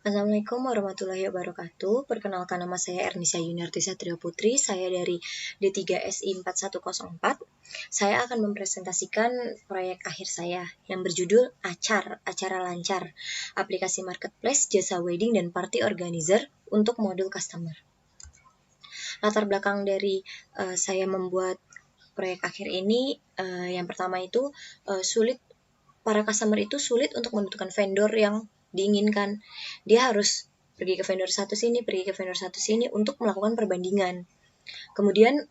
Assalamualaikum warahmatullahi wabarakatuh. Perkenalkan, nama saya Ernisa Yuniarti Satrio Putri. Saya dari D3SI 4104. Saya akan mempresentasikan proyek akhir saya yang berjudul Acara Lancar, aplikasi marketplace, jasa wedding, dan party organizer untuk modul customer. Latar belakang dari saya membuat proyek akhir ini, yang pertama itu para customer itu sulit untuk menentukan vendor yang diinginkan. Dia harus pergi ke vendor satu sini untuk melakukan perbandingan. Kemudian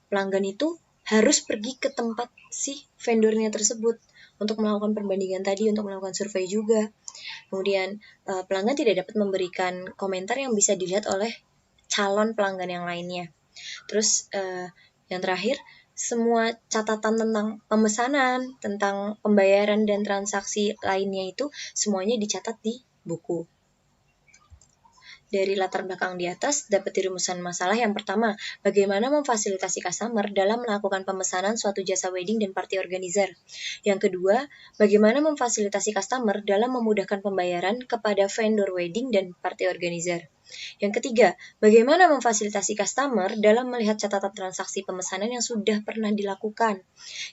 pelanggan itu harus pergi ke tempat si vendornya tersebut untuk melakukan perbandingan tadi, untuk melakukan survei juga. Kemudian pelanggan tidak dapat memberikan komentar yang bisa dilihat oleh calon pelanggan yang lainnya. Terus yang terakhir, semua catatan tentang pemesanan, tentang pembayaran dan transaksi lainnya itu semuanya dicatat di buku. Dari latar belakang di atas dapat dirumuskan masalah yang pertama, bagaimana memfasilitasi customer dalam melakukan pemesanan suatu jasa wedding dan party organizer. Yang kedua, bagaimana memfasilitasi customer dalam memudahkan pembayaran kepada vendor wedding dan party organizer. Yang ketiga, bagaimana memfasilitasi customer dalam melihat catatan transaksi pemesanan yang sudah pernah dilakukan.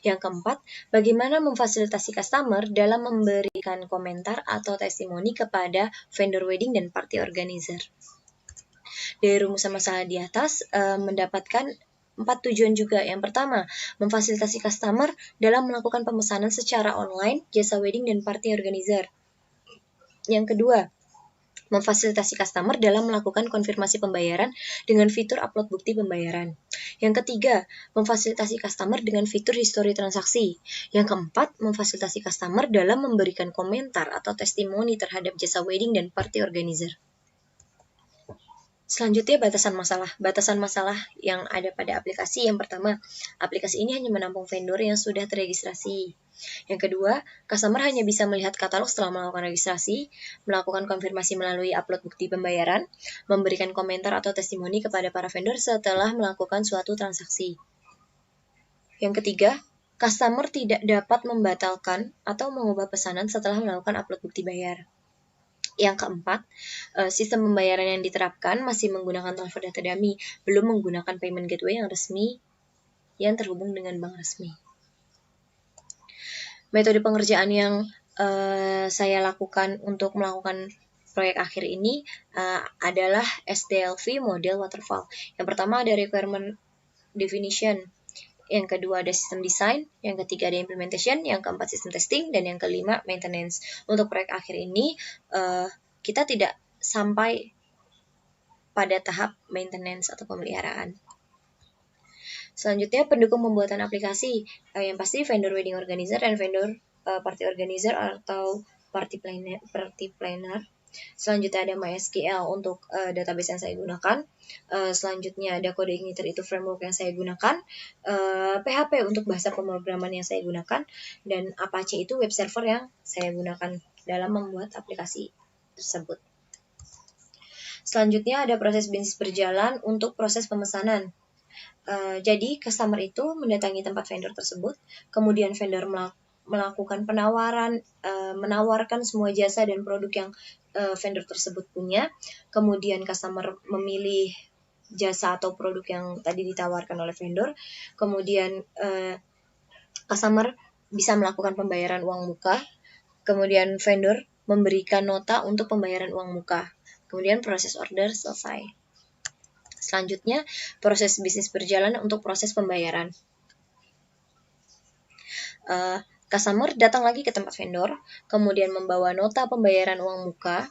Yang keempat, bagaimana memfasilitasi customer dalam memberikan komentar atau testimoni kepada vendor wedding dan party organizer. Dari rumusan masalah di atas, mendapatkan 4 tujuan juga. Yang pertama, memfasilitasi customer dalam melakukan pemesanan secara online, jasa wedding dan party organizer. Yang kedua, memfasilitasi customer dalam melakukan konfirmasi pembayaran dengan fitur upload bukti pembayaran. Yang ketiga, memfasilitasi customer dengan fitur history transaksi. Yang keempat, memfasilitasi customer dalam memberikan komentar atau testimoni terhadap jasa wedding dan party organizer. Selanjutnya, batasan masalah. Batasan masalah yang ada pada aplikasi. Yang pertama, aplikasi ini hanya menampung vendor yang sudah terregistrasi. Yang kedua, customer hanya bisa melihat katalog setelah melakukan registrasi, melakukan konfirmasi melalui upload bukti pembayaran, memberikan komentar atau testimoni kepada para vendor setelah melakukan suatu transaksi. Yang ketiga, customer tidak dapat membatalkan atau mengubah pesanan setelah melakukan upload bukti bayar. Yang keempat, sistem pembayaran yang diterapkan masih menggunakan transfer data dummy, belum menggunakan payment gateway yang resmi yang terhubung dengan bank resmi. Metode pengerjaan yang saya lakukan untuk melakukan proyek akhir ini adalah SDLV model waterfall. Yang pertama ada requirement definition, yang kedua ada sistem design, yang ketiga ada implementation, yang keempat sistem testing, dan yang kelima maintenance. Untuk proyek akhir ini kita tidak sampai pada tahap maintenance atau pemeliharaan. Selanjutnya, pendukung pembuatan aplikasi. Yang pasti vendor wedding organizer dan vendor party organizer atau party planner. Selanjutnya ada MySQL untuk database yang saya gunakan. Selanjutnya ada Code Igniter, itu framework yang saya gunakan. PHP untuk bahasa pemrograman yang saya gunakan. Dan Apache itu web server yang saya gunakan dalam membuat aplikasi tersebut. Selanjutnya ada proses bisnis berjalan untuk proses pemesanan. Jadi customer itu mendatangi tempat vendor tersebut, kemudian vendor melakukan penawaran, menawarkan semua jasa dan produk yang vendor tersebut punya, kemudian customer memilih jasa atau produk yang tadi ditawarkan oleh vendor, kemudian customer bisa melakukan pembayaran uang muka, kemudian vendor memberikan nota untuk pembayaran uang muka, kemudian proses order selesai. Selanjutnya, proses bisnis berjalan untuk proses pembayaran. Customer datang lagi ke tempat vendor, kemudian membawa nota pembayaran uang muka,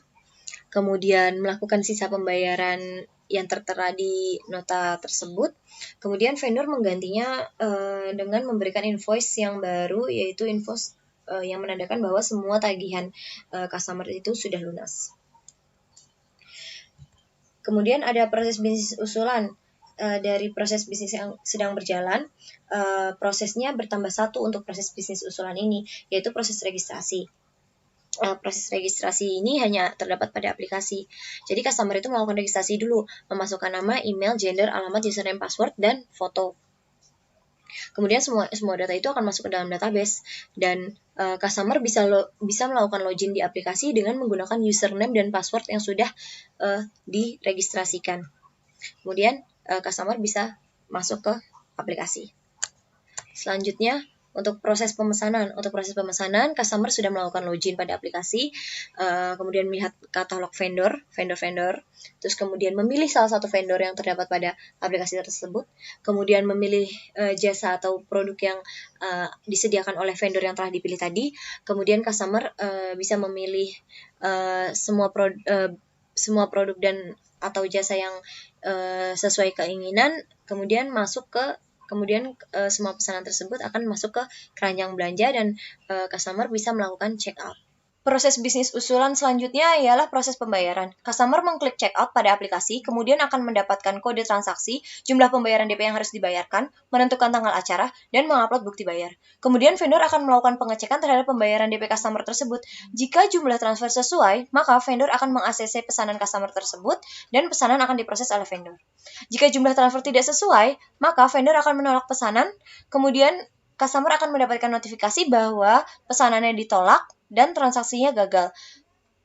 kemudian melakukan sisa pembayaran yang tertera di nota tersebut, kemudian vendor menggantinya dengan memberikan invoice yang baru, yaitu invoice yang menandakan bahwa semua tagihan customer itu sudah lunas. Kemudian ada proses bisnis usulan. Dari proses bisnis yang sedang berjalan, prosesnya bertambah satu untuk proses bisnis usulan ini, yaitu proses registrasi. Proses registrasi ini hanya terdapat pada aplikasi. Jadi customer itu melakukan registrasi dulu, memasukkan nama, email, gender, alamat, username, password, dan foto. Kemudian semua data itu akan masuk ke dalam database dan customer bisa melakukan login di aplikasi dengan menggunakan username dan password yang sudah diregistrasikan. Kemudian customer bisa masuk ke aplikasi. Selanjutnya, untuk proses pemesanan, customer sudah melakukan login pada aplikasi, kemudian melihat katalog vendor, terus kemudian memilih salah satu vendor yang terdapat pada aplikasi tersebut, kemudian memilih jasa atau produk yang disediakan oleh vendor yang telah dipilih tadi, kemudian customer bisa memilih semua produk dan atau jasa yang sesuai keinginan, kemudian semua pesanan tersebut akan masuk ke keranjang belanja dan customer bisa melakukan check out. Proses bisnis usulan selanjutnya ialah proses pembayaran. Customer mengklik check out pada aplikasi, kemudian akan mendapatkan kode transaksi, jumlah pembayaran DP yang harus dibayarkan, menentukan tanggal acara, dan mengupload bukti bayar. Kemudian vendor akan melakukan pengecekan terhadap pembayaran DP customer tersebut. Jika jumlah transfer sesuai, maka vendor akan meng-ACC pesanan customer tersebut, dan pesanan akan diproses oleh vendor. Jika jumlah transfer tidak sesuai, maka vendor akan menolak pesanan, kemudian customer akan mendapatkan notifikasi bahwa pesanannya ditolak dan transaksinya gagal.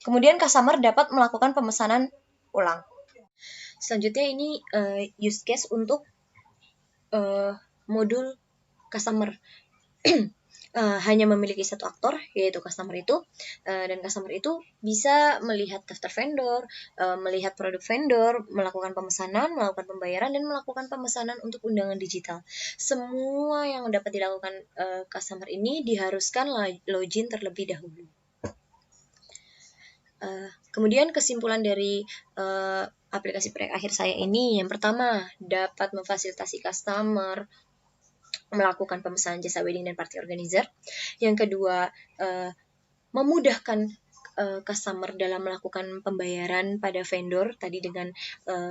Kemudian customer dapat melakukan pemesanan ulang. Selanjutnya ini use case untuk modul customer. Hanya memiliki satu aktor, yaitu customer itu, dan customer itu bisa melihat daftar vendor, melihat produk vendor, melakukan pemesanan, melakukan pembayaran, dan melakukan pemesanan untuk undangan digital. Semua yang dapat dilakukan customer ini diharuskan login terlebih dahulu. Kemudian kesimpulan dari aplikasi proyek akhir saya ini, yang pertama, dapat memfasilitasi customer melakukan pemesanan jasa wedding dan party organizer. Yang kedua, memudahkan customer dalam melakukan pembayaran pada vendor tadi dengan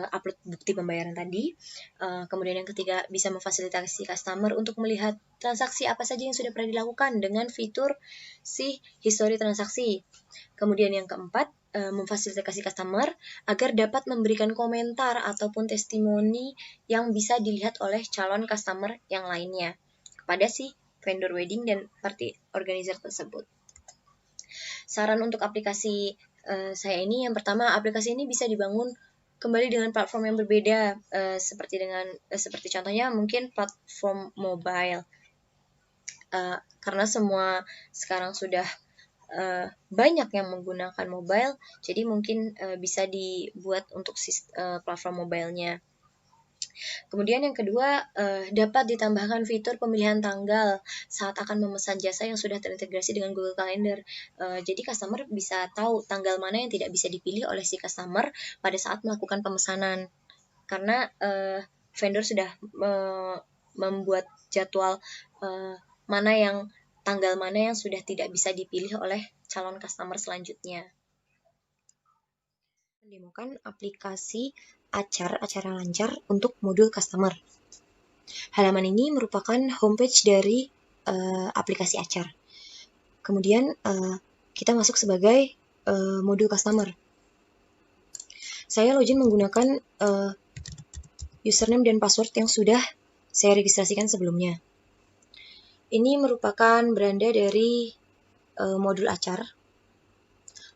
upload bukti pembayaran tadi. Kemudian yang ketiga, bisa memfasilitasi customer untuk melihat transaksi apa saja yang sudah pernah dilakukan dengan fitur si history transaksi. Kemudian yang keempat, memfasilitasi customer agar dapat memberikan komentar ataupun testimoni yang bisa dilihat oleh calon customer yang lainnya kepada si vendor wedding dan party organizer tersebut. Saran untuk aplikasi saya ini, yang pertama, aplikasi ini bisa dibangun kembali dengan platform yang berbeda, seperti contohnya mungkin platform mobile, karena semua sekarang sudah banyak yang menggunakan mobile, jadi mungkin bisa dibuat untuk platform mobilenya. Kemudian yang kedua, dapat ditambahkan fitur pemilihan tanggal saat akan memesan jasa yang sudah terintegrasi dengan Google Calendar. Jadi customer bisa tahu tanggal mana yang tidak bisa dipilih oleh si customer pada saat melakukan pemesanan. Karena vendor sudah membuat jadwal tanggal mana yang sudah tidak bisa dipilih oleh calon customer selanjutnya. Mendemokan aplikasi acara lancar untuk modul customer. Halaman ini merupakan homepage dari aplikasi acar. Kemudian kita masuk sebagai modul customer. Saya login menggunakan username dan password yang sudah saya registrasikan sebelumnya. Ini merupakan beranda dari modul acar,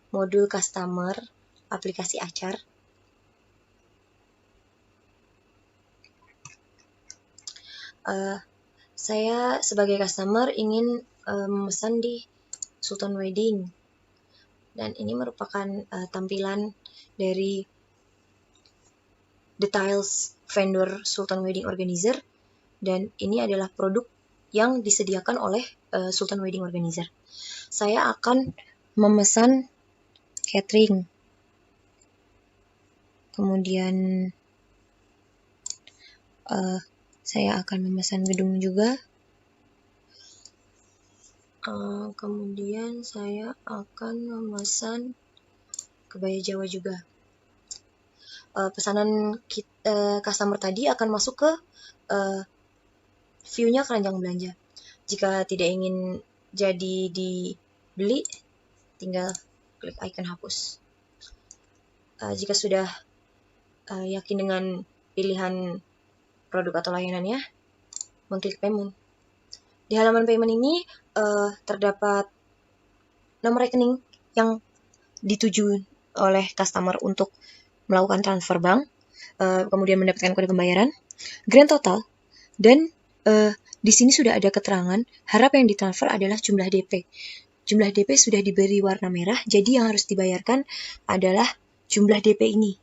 modul customer, aplikasi acar. Saya sebagai customer ingin memesan di Sultan Wedding, dan ini merupakan tampilan dari details vendor Sultan Wedding Organizer, dan ini adalah produk yang disediakan oleh Sultan Wedding Organizer. Saya akan memesan catering, kemudian saya akan memesan gedung juga, kemudian saya akan memesan kebaya Jawa juga. Pesanan customer tadi akan masuk ke view-nya keranjang belanja. Jika tidak ingin jadi dibeli, tinggal klik icon hapus. Jika sudah yakin dengan pilihan produk atau layanannya, mengklik payment. Di halaman payment ini terdapat nomor rekening yang dituju oleh customer untuk melakukan transfer bank, kemudian mendapatkan kode pembayaran, grand total, dan di sini sudah ada keterangan harap yang ditransfer adalah jumlah DP. Jumlah DP sudah diberi warna merah, jadi yang harus dibayarkan adalah jumlah DP ini.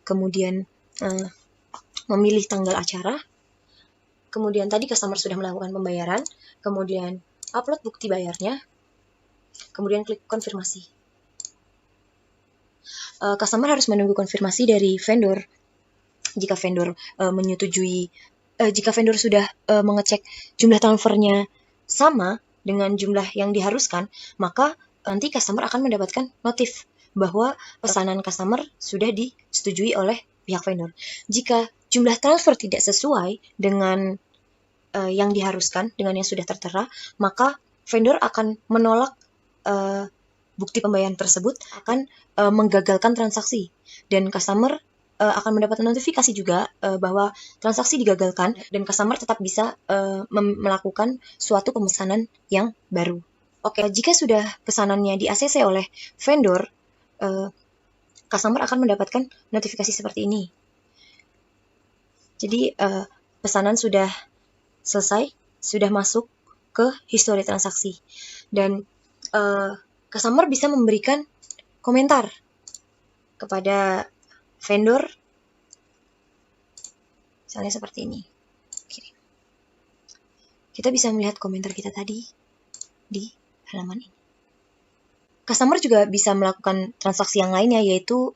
Kemudian memilih tanggal acara, kemudian tadi customer sudah melakukan pembayaran, kemudian upload bukti bayarnya, kemudian klik konfirmasi. Customer harus menunggu konfirmasi dari vendor. Jika vendor menyetujui, jika vendor sudah mengecek jumlah transfernya sama dengan jumlah yang diharuskan, maka nanti customer akan mendapatkan notif bahwa pesanan customer sudah disetujui oleh pihak vendor. Jika jumlah transfer tidak sesuai dengan yang diharuskan, dengan yang sudah tertera, maka vendor akan menolak bukti pembayaran tersebut, akan menggagalkan transaksi, dan customer akan mendapat notifikasi juga bahwa transaksi digagalkan, dan customer tetap bisa melakukan suatu pemesanan yang baru. Oke, jika sudah pesanannya di-ACC oleh vendor, customer akan mendapatkan notifikasi seperti ini. Jadi pesanan sudah selesai, sudah masuk ke histori transaksi, dan customer bisa memberikan komentar kepada vendor, misalnya seperti ini. Kita bisa melihat komentar kita tadi di halaman ini. Customer juga bisa melakukan transaksi yang lainnya, yaitu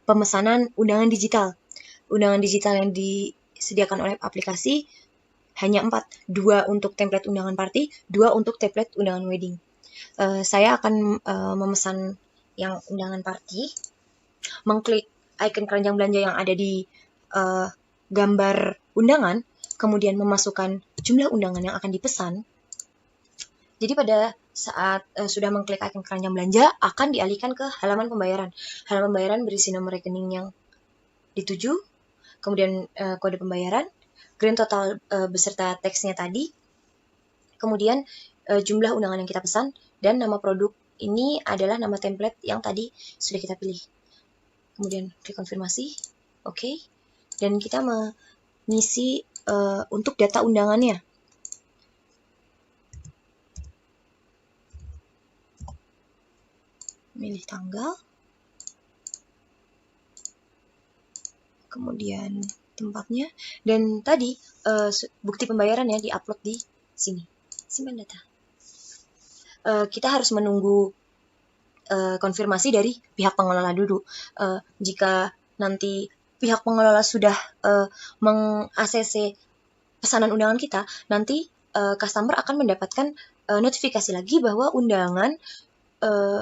pemesanan undangan digital. Undangan digital yang disediakan oleh aplikasi hanya 4, 2 untuk template undangan party, 2 untuk template undangan wedding. Saya akan memesan yang undangan party, mengklik icon keranjang belanja yang ada di gambar undangan, kemudian memasukkan jumlah undangan yang akan dipesan. Jadi pada saat sudah mengklik icon keranjang belanja, akan dialihkan ke halaman pembayaran. Halaman pembayaran berisi nomor rekening yang dituju, kemudian kode pembayaran, grand total beserta teksnya tadi, kemudian jumlah undangan yang kita pesan, dan nama produk ini adalah nama template yang tadi sudah kita pilih. Kemudian klik konfirmasi, oke, dan kita mengisi untuk data undangannya. Milih tanggal, kemudian tempatnya, dan tadi bukti pembayarannya diupload di sini. Simpan data. Kita harus menunggu konfirmasi dari pihak pengelola dulu. Jika nanti pihak pengelola sudah meng-ACC pesanan undangan kita, nanti customer akan mendapatkan notifikasi lagi bahwa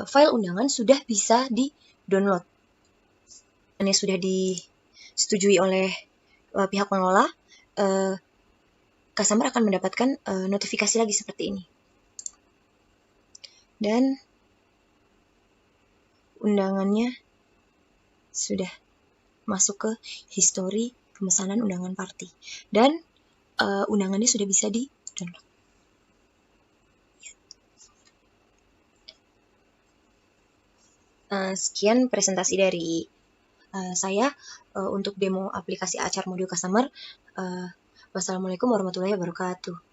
file undangan sudah bisa di-download. Ini sudah disetujui oleh pihak pengelola, customer akan mendapatkan notifikasi lagi seperti ini. Dan undangannya sudah masuk ke histori pemesanan undangan party. Dan undangannya sudah bisa di-download. Sekian presentasi dari saya untuk demo aplikasi HR Modul Customer. Wassalamualaikum warahmatullahi wabarakatuh.